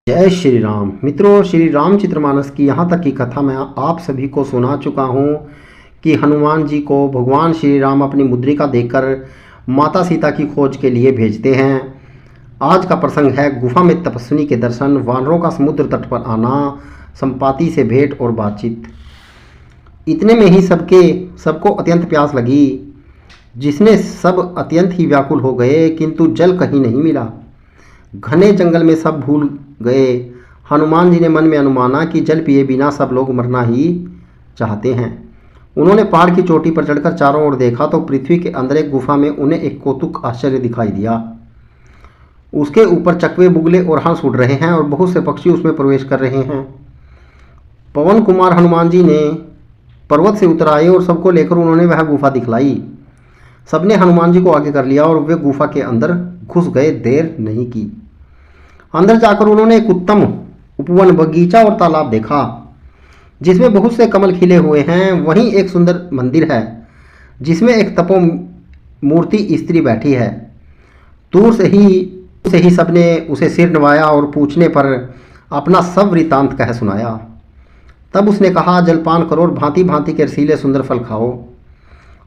जय श्री राम। मित्रों, श्री रामचरितमानस की यहाँ तक की कथा मैं आप सभी को सुना चुका हूँ कि हनुमान जी को भगवान श्री राम अपनी मुद्रिका देकर माता सीता की खोज के लिए भेजते हैं। आज का प्रसंग है गुफा में तपस्विनी के दर्शन, वानरों का समुद्र तट पर आना, संपाति से भेंट और बातचीत। इतने में ही सबको अत्यंत प्यास लगी, जिसने सब अत्यंत ही व्याकुल हो गए, किंतु जल कहीं नहीं मिला। घने जंगल में सब भूल गए। हनुमान जी ने मन में अनुमाना कि जल पिए बिना सब लोग मरना ही चाहते हैं। उन्होंने पहाड़ की चोटी पर चढ़कर चारों ओर देखा तो पृथ्वी के अंदर एक गुफा में उन्हें एक कौतुक आश्चर्य दिखाई दिया। उसके ऊपर चकवे, बुगले और हंस उड़ रहे हैं और बहुत से पक्षी उसमें प्रवेश कर रहे हैं। पवन कुमार हनुमान जी ने पर्वत से उतर आए और सबको लेकर उन्होंने वह गुफा दिखलाई। सबने हनुमान जी को आगे कर लिया और वे गुफा के अंदर घुस गए। देर नहीं की। अंदर जाकर उन्होंने एक उत्तम उपवन, बगीचा और तालाब देखा, जिसमें बहुत से कमल खिले हुए हैं। वहीं एक सुंदर मंदिर है, जिसमें एक तपो मूर्ति स्त्री बैठी है। दूर से ही सबने उसे सिर नवाया और पूछने पर अपना सब वृतांत कह सुनाया। तब उसने कहा, जलपान करो और भांति भांति के रसीले सुंदर फल खाओ।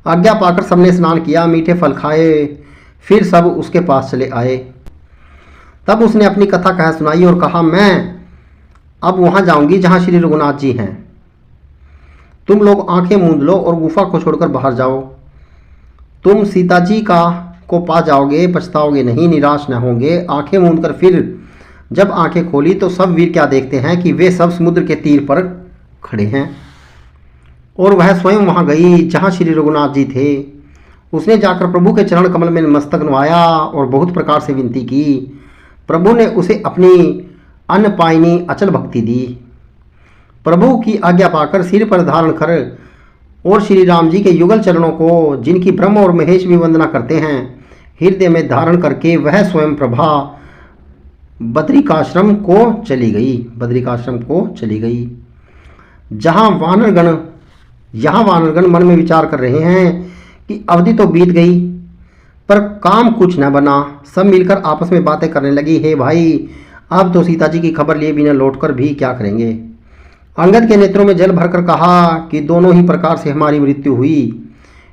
आज्ञा पाकर सबने स्नान किया, मीठे फल खाए, फिर सब उसके पास चले आए। तब उसने अपनी कथा कह सुनाई और कहा, मैं अब वहां जाऊंगी जहां श्री रघुनाथ जी हैं। तुम लोग आंखें मूंद लो और गुफा को छोड़कर बाहर जाओ। तुम सीता जी को पा जाओगे, पछताओगे नहीं, निराश न होंगे। आंखें मूंदकर फिर जब आंखें खोली तो सब वीर क्या देखते हैं कि वे सब समुद्र के तीर पर खड़े हैं और वह स्वयं वहां गई जहां श्री रघुनाथ जी थे। उसने जाकर प्रभु के चरण कमल में मस्तक नवाया और बहुत प्रकार से विनती की। प्रभु ने उसे अपनी अनपायनी अचल भक्ति दी। प्रभु की आज्ञा पाकर सिर पर धारण कर और श्री राम जी के युगल चरणों को, जिनकी ब्रह्म और महेश भी वंदना करते हैं, हृदय में धारण करके वह स्वयं प्रभा बद्रिकाश्रम को चली गई। जहां वानरगण मन में विचार कर रहे हैं कि अवधि तो बीत गई पर काम कुछ न बना। सब मिलकर आपस में बातें करने लगी, हे भाई, अब तो सीता जी की खबर लिए बिना लौटकर भी क्या करेंगे। अंगद के नेत्रों में जल भरकर कहा कि दोनों ही प्रकार से हमारी मृत्यु हुई।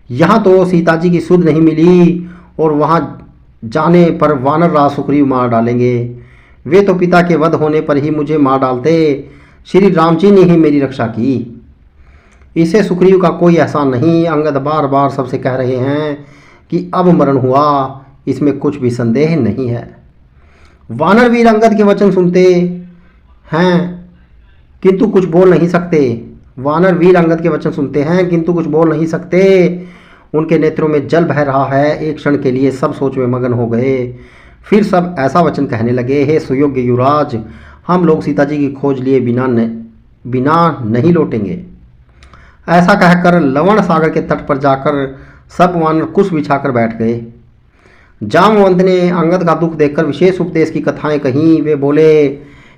यहाँ तो सीता जी की सुध नहीं मिली और वहाँ जाने पर वानर राज सुग्रीव मार डालेंगे। वे तो पिता के वध होने पर ही मुझे मार डालते। श्री राम जी ने ही मेरी रक्षा की, इसे सुग्रीव का कोई एहसान नहीं। अंगद बार बार सबसे कह रहे हैं कि अब मरण हुआ, इसमें कुछ भी संदेह नहीं है। वानर वीर अंगद के वचन सुनते हैं किंतु कुछ बोल नहीं सकते। उनके नेत्रों में जल बह रहा है। एक क्षण के लिए सब सोच में मगन हो गए। फिर सब ऐसा वचन कहने लगे, हे सुयोग्य युवराज, हम लोग सीता जी की खोज लिए बिना नहीं लौटेंगे। ऐसा कहकर लवण सागर के तट पर जाकर सब वानर कुश बिछाकर बैठ गए। जामवंत ने अंगद का दुख देखकर विशेष उपदेश की कथाएं कहीं। वे बोले,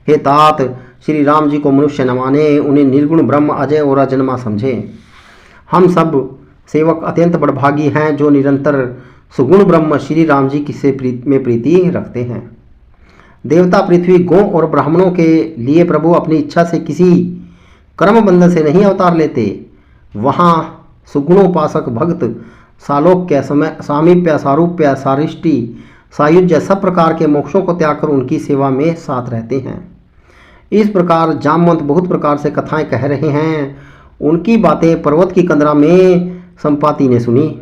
हे तात, श्री राम जी को मनुष्य न माने, उन्हें निर्गुण ब्रह्म अजय और अजन्मा समझें। हम सब सेवक अत्यंत बड़भागी हैं जो निरंतर सुगुण ब्रह्म श्री राम जी में प्रीति रखते हैं। देवता, पृथ्वी, गौ और ब्राह्मणों के लिए प्रभु अपनी इच्छा से किसी कर्म बंधन से नहीं अवतार लेते। वहाँ सुगुणोपासक भक्त सालोक्य, सामीप्य, सारूप्य, सारिष्टि, सायुज्य सब प्रकार के मोक्षों को त्याग कर उनकी सेवा में साथ रहते हैं। इस प्रकार जामवंत बहुत प्रकार से कथाएं कह रहे हैं। उनकी बातें पर्वत की कंदरा में संपाति ने सुनी।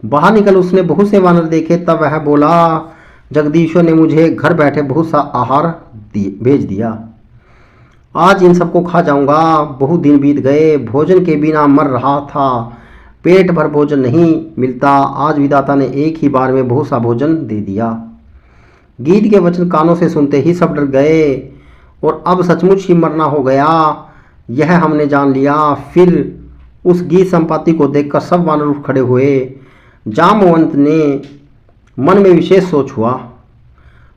बाहर निकल उसने बहुत से वानर देखे। तब वह बोला, जगदीश्वर ने मुझे घर बैठे बहुत सा आहार भेज दिया। आज इन सबको खा जाऊंगा। बहुत दिन बीत गए, भोजन के बिना मर रहा था, पेट भर भोजन नहीं मिलता। आज विधाता ने एक ही बार में बहुत सा भोजन दे दिया। गीत के वचन कानों से सुनते ही सब डर गए और अब सचमुच ही मरना हो गया, यह हमने जान लिया। फिर उस गीत संपाति को देखकर सब वानर उठ खड़े हुए। जामवंत ने मन में विशेष सोच हुआ।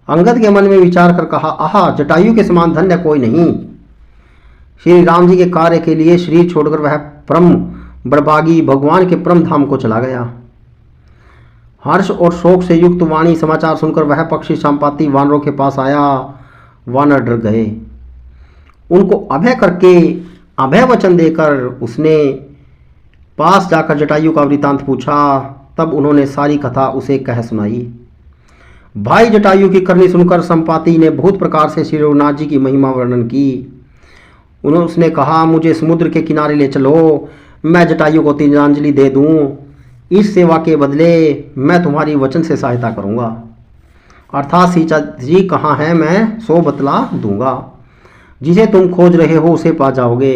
अंगद के मन में विचार कर कहा, आहा, जटायु के समान धन्य कोई नहीं। श्री राम जी के कार्य के लिए शरीर छोड़कर वह परम बड़भागी भगवान के परम धाम को चला गया। हर्ष और शोक से युक्त वाणी समाचार सुनकर वह पक्षी संपाति वानरों के पास आया वानर डर गए। उनको अभय करके अभय वचन देकर उसने पास जाकर जटायु का वृतांत पूछा। तब उन्होंने सारी कथा उसे कह सुनाई। भाई जटायु की करनी सुनकर संपाति ने बहुत प्रकार से श्री रघुनाथ जी की महिमा वर्णन की। उसने कहा, मुझे समुद्र के किनारे ले चलो, मैं जटायु को तिलांजलि दे दूं। इस सेवा के बदले मैं तुम्हारी वचन से सहायता करूंगा, अर्थात सीता जी कहाँ है मैं सो बतला दूंगा। जिसे तुम खोज रहे हो उसे पा जाओगे।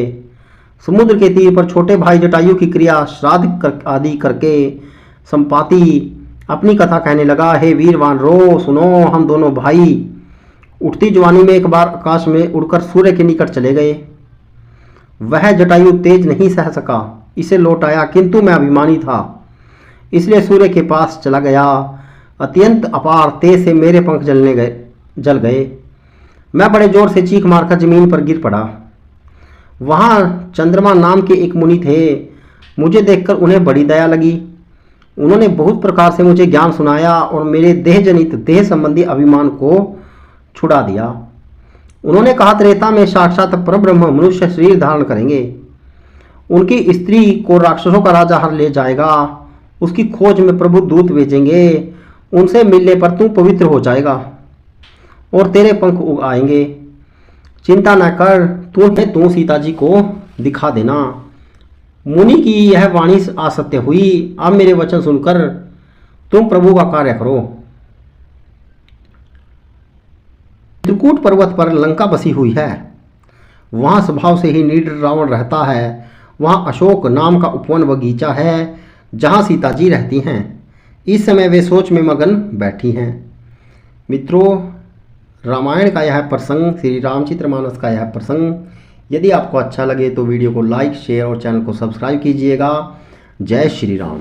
समुद्र के तीर पर छोटे भाई जटायु की क्रिया श्राद्ध आदि करके संपाति अपनी कथा कहने लगा। हे वीरवान रो सुनो, हम दोनों भाई उठती जवानी में एक बार आकाश में उड़कर सूर्य के निकट चले गए। वह जटायु तेज नहीं सह सका, इसे लौट आया, किंतु मैं अभिमानी था इसलिए सूर्य के पास चला गया। अत्यंत अपार तेज से मेरे पंख जल गए। मैं बड़े जोर से चीख मारकर जमीन पर गिर पड़ा। वहाँ चंद्रमा नाम के एक मुनि थे। मुझे देखकर उन्हें बड़ी दया लगी। उन्होंने बहुत प्रकार से मुझे ज्ञान सुनाया और मेरे देह जनित देह संबंधी अभिमान को छुड़ा दिया। उन्होंने कहा, त्रेता में साक्षात परब्रह्म मनुष्य शरीर धारण करेंगे। उनकी स्त्री को राक्षसों का राजा हर ले जाएगा। उसकी खोज में प्रभु दूत भेजेंगे। उनसे मिलने पर तू पवित्र हो जाएगा और तेरे पंख उग आएंगे। चिंता न कर, तू सीता जी को दिखा देना। मुनि की यह वाणी असत्य हुई। अब मेरे वचन सुनकर तुम प्रभु का कार्य करो। त्रिकूट पर्वत पर लंका बसी हुई है। वहाँ स्वभाव से ही निडर रावण रहता है। वहाँ अशोक नाम का उपवन बगीचा है जहाँ सीता जी रहती हैं। इस समय वे सोच में मगन बैठी हैं। मित्रों, रामायण का यह प्रसंग, श्री रामचरितमानस का यह प्रसंग यदि आपको अच्छा लगे तो वीडियो को लाइक, शेयर और चैनल को सब्सक्राइब कीजिएगा। जय श्री राम।